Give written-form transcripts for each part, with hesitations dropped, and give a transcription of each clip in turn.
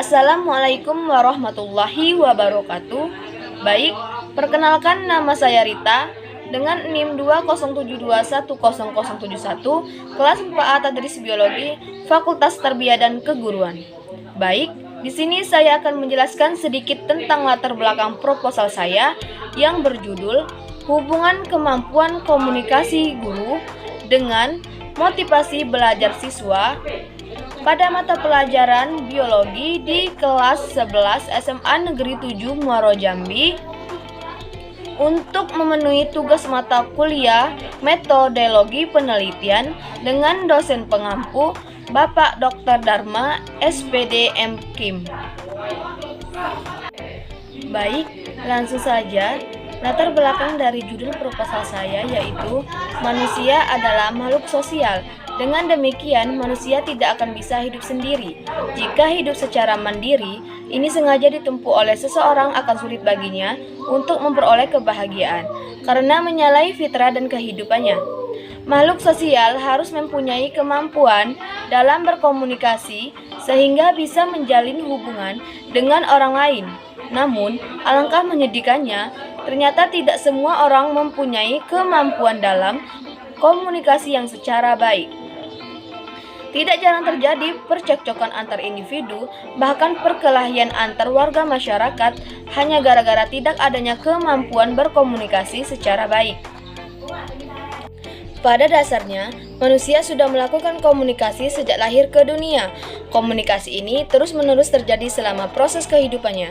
Assalamualaikum warahmatullahi wabarakatuh. Baik, perkenalkan nama saya Rita dengan NIM 207210071, kelas 4A Tadris Biologi, Fakultas Tarbiyah dan Keguruan. Baik, di sini saya akan menjelaskan sedikit tentang latar belakang proposal saya yang berjudul Hubungan Kemampuan Komunikasi Guru dengan Motivasi Belajar Siswa pada mata pelajaran biologi di kelas 11 SMA Negeri 7 Muaro Jambi untuk memenuhi tugas mata kuliah metodologi penelitian dengan dosen pengampu Bapak Dr. Dharma SPD M.Kim. Baik, langsung saja. Latar belakang dari judul proposal saya yaitu manusia adalah makhluk sosial. Dengan demikian, manusia tidak akan bisa hidup sendiri. Jika hidup secara mandiri, ini sengaja ditempuh oleh seseorang akan sulit baginya untuk memperoleh kebahagiaan, karena menyalahi fitrah dan kehidupannya. Makhluk sosial harus mempunyai kemampuan dalam berkomunikasi sehingga bisa menjalin hubungan dengan orang lain. Namun, alangkah menyedihkannya, ternyata tidak semua orang mempunyai kemampuan dalam komunikasi yang secara baik. Tidak jarang terjadi percekcokan antar individu, bahkan perkelahian antar warga masyarakat hanya gara-gara tidak adanya kemampuan berkomunikasi secara baik. Pada dasarnya, manusia sudah melakukan komunikasi sejak lahir ke dunia. Komunikasi ini terus-menerus terjadi selama proses kehidupannya.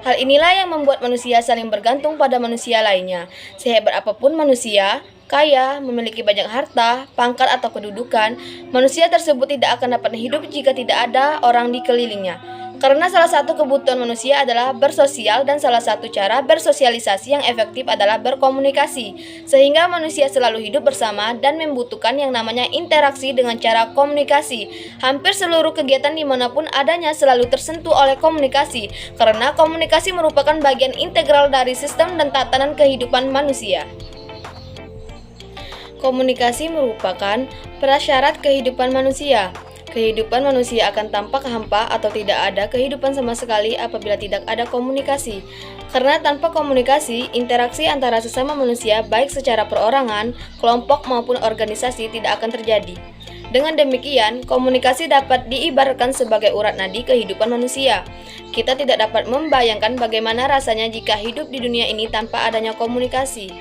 Hal inilah yang membuat manusia saling bergantung pada manusia lainnya. Sehebat apapun manusia, kaya, memiliki banyak harta, pangkat atau kedudukan, manusia tersebut tidak akan dapat hidup jika tidak ada orang di kelilingnya. Karena salah satu kebutuhan manusia adalah bersosial dan salah satu cara bersosialisasi yang efektif adalah berkomunikasi. Sehingga manusia selalu hidup bersama dan membutuhkan yang namanya interaksi dengan cara komunikasi. Hampir seluruh kegiatan dimanapun adanya selalu tersentuh oleh komunikasi, karena komunikasi merupakan bagian integral dari sistem dan tatanan kehidupan manusia. Komunikasi merupakan prasyarat kehidupan manusia. Kehidupan manusia akan tampak hampa atau tidak ada kehidupan sama sekali apabila tidak ada komunikasi. Karena tanpa komunikasi, interaksi antara sesama manusia baik secara perorangan, kelompok maupun organisasi tidak akan terjadi. Dengan demikian, komunikasi dapat diibaratkan sebagai urat nadi kehidupan manusia. Kita tidak dapat membayangkan bagaimana rasanya jika hidup di dunia ini tanpa adanya komunikasi.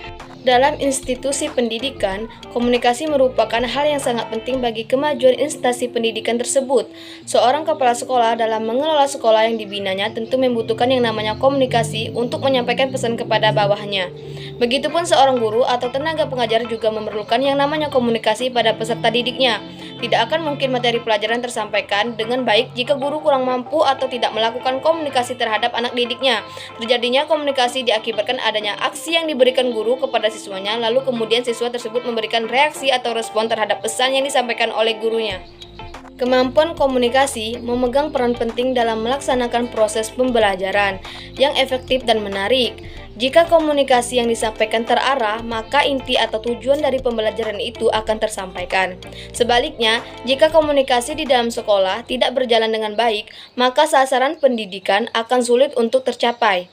Dalam institusi pendidikan, komunikasi merupakan hal yang sangat penting bagi kemajuan instansi pendidikan tersebut. Seorang kepala sekolah dalam mengelola sekolah yang dibinanya tentu membutuhkan yang namanya komunikasi untuk menyampaikan pesan kepada bawahnya. Begitupun seorang guru atau tenaga pengajar juga memerlukan yang namanya komunikasi pada peserta didiknya. Tidak akan mungkin materi pelajaran tersampaikan dengan baik jika guru kurang mampu atau tidak melakukan komunikasi terhadap anak didiknya. Terjadinya komunikasi diakibatkan adanya aksi yang diberikan guru kepada siswanya, lalu kemudian siswa tersebut memberikan reaksi atau respon terhadap pesan yang disampaikan oleh gurunya. Kemampuan komunikasi memegang peran penting dalam melaksanakan proses pembelajaran yang efektif dan menarik. Jika komunikasi yang disampaikan terarah, maka inti atau tujuan dari pembelajaran itu akan tersampaikan. Sebaliknya, jika komunikasi di dalam sekolah tidak berjalan dengan baik, maka sasaran pendidikan akan sulit untuk tercapai.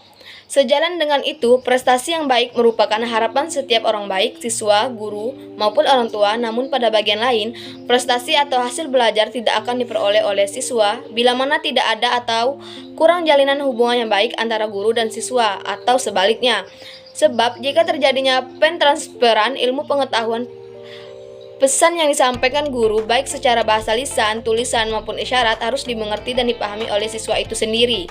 Sejalan dengan itu, prestasi yang baik merupakan harapan setiap orang baik, siswa, guru, maupun orang tua. Namun pada bagian lain, prestasi atau hasil belajar tidak akan diperoleh oleh siswa bila mana tidak ada atau kurang jalinan hubungan yang baik antara guru dan siswa, atau sebaliknya. Sebab jika terjadinya pentransferan ilmu pengetahuan, pesan yang disampaikan guru baik secara bahasa lisan, tulisan, maupun isyarat harus dimengerti dan dipahami oleh siswa itu sendiri.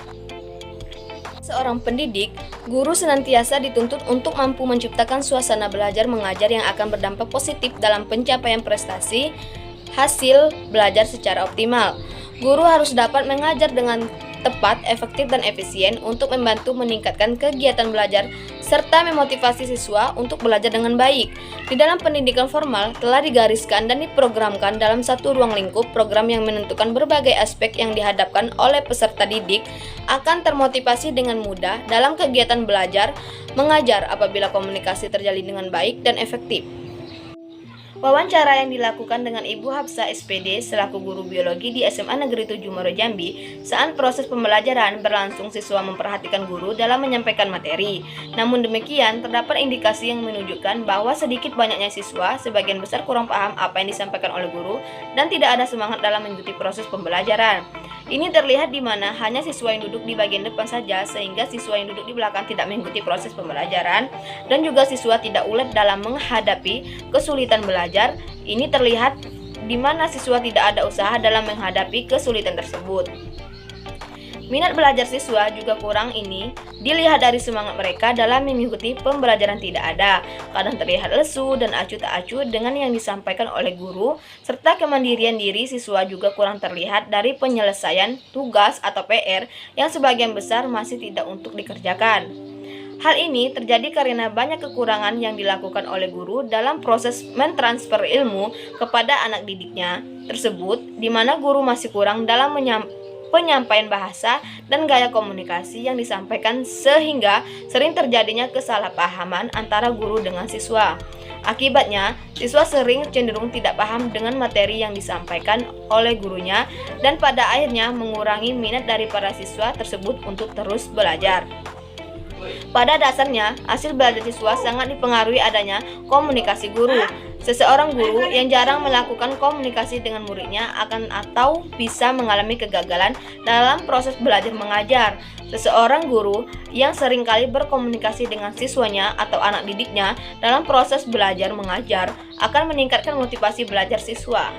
Seorang pendidik, guru senantiasa dituntut untuk mampu menciptakan suasana belajar mengajar yang akan berdampak positif dalam pencapaian prestasi hasil belajar secara optimal. Guru harus dapat mengajar dengan tepat, efektif, dan efisien untuk membantu meningkatkan kegiatan belajar serta memotivasi siswa untuk belajar dengan baik. Di dalam pendidikan formal telah digariskan dan diprogramkan dalam satu ruang lingkup program yang menentukan berbagai aspek yang dihadapkan oleh peserta didik akan termotivasi dengan mudah dalam kegiatan belajar mengajar apabila komunikasi terjalin dengan baik dan efektif. Wawancara yang dilakukan dengan Ibu Hafsah SPD selaku guru biologi di SMA Negeri 7 Muaro Jambi, saat proses pembelajaran berlangsung siswa memperhatikan guru dalam menyampaikan materi. Namun demikian, terdapat indikasi yang menunjukkan bahwa sedikit banyaknya siswa sebagian besar kurang paham apa yang disampaikan oleh guru dan tidak ada semangat dalam mengikuti proses pembelajaran. Ini terlihat di mana hanya siswa yang duduk di bagian depan saja, sehingga siswa yang duduk di belakang tidak mengikuti proses pembelajaran, dan juga siswa tidak ulet dalam menghadapi kesulitan belajar. Ini terlihat di mana siswa tidak ada usaha dalam menghadapi kesulitan tersebut. Minat belajar siswa juga kurang, ini dilihat dari semangat mereka dalam mengikuti pembelajaran tidak ada. Kadang terlihat lesu dan acuh tak acuh dengan yang disampaikan oleh guru, serta kemandirian diri siswa juga kurang terlihat dari penyelesaian tugas atau PR yang sebagian besar masih tidak untuk dikerjakan. Hal ini terjadi karena banyak kekurangan yang dilakukan oleh guru dalam proses mentransfer ilmu kepada anak didiknya tersebut, di mana guru masih kurang dalam penyampaian bahasa dan gaya komunikasi yang disampaikan, sehingga sering terjadinya kesalahpahaman antara guru dengan siswa. Akibatnya, siswa sering cenderung tidak paham dengan materi yang disampaikan oleh gurunya dan pada akhirnya mengurangi minat dari para siswa tersebut untuk terus belajar. Pada dasarnya, hasil belajar siswa sangat dipengaruhi adanya komunikasi guru. Seseorang guru yang jarang melakukan komunikasi dengan muridnya akan atau bisa mengalami kegagalan dalam proses belajar mengajar. Seseorang guru yang seringkali berkomunikasi dengan siswanya atau anak didiknya dalam proses belajar mengajar akan meningkatkan motivasi belajar siswa.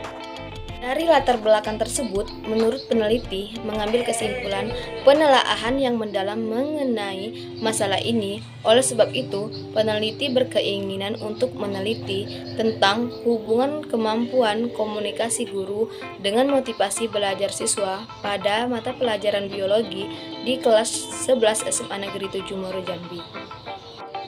Dari latar belakang tersebut, menurut peneliti mengambil kesimpulan penelaahan yang mendalam mengenai masalah ini. Oleh sebab itu, peneliti berkeinginan untuk meneliti tentang hubungan kemampuan komunikasi guru dengan motivasi belajar siswa pada mata pelajaran biologi di kelas 11 SMA Negeri 7 Muaro Jambi.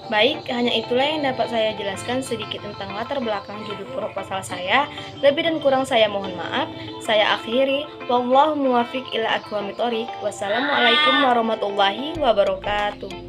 Baik, hanya itulah yang dapat saya jelaskan sedikit tentang latar belakang judul proposal saya. Lebih dan kurang saya mohon maaf. Saya akhiri. Wallahu muwaffiq ila aqwamit thoriq. Wassalamualaikum warahmatullahi wabarakatuh.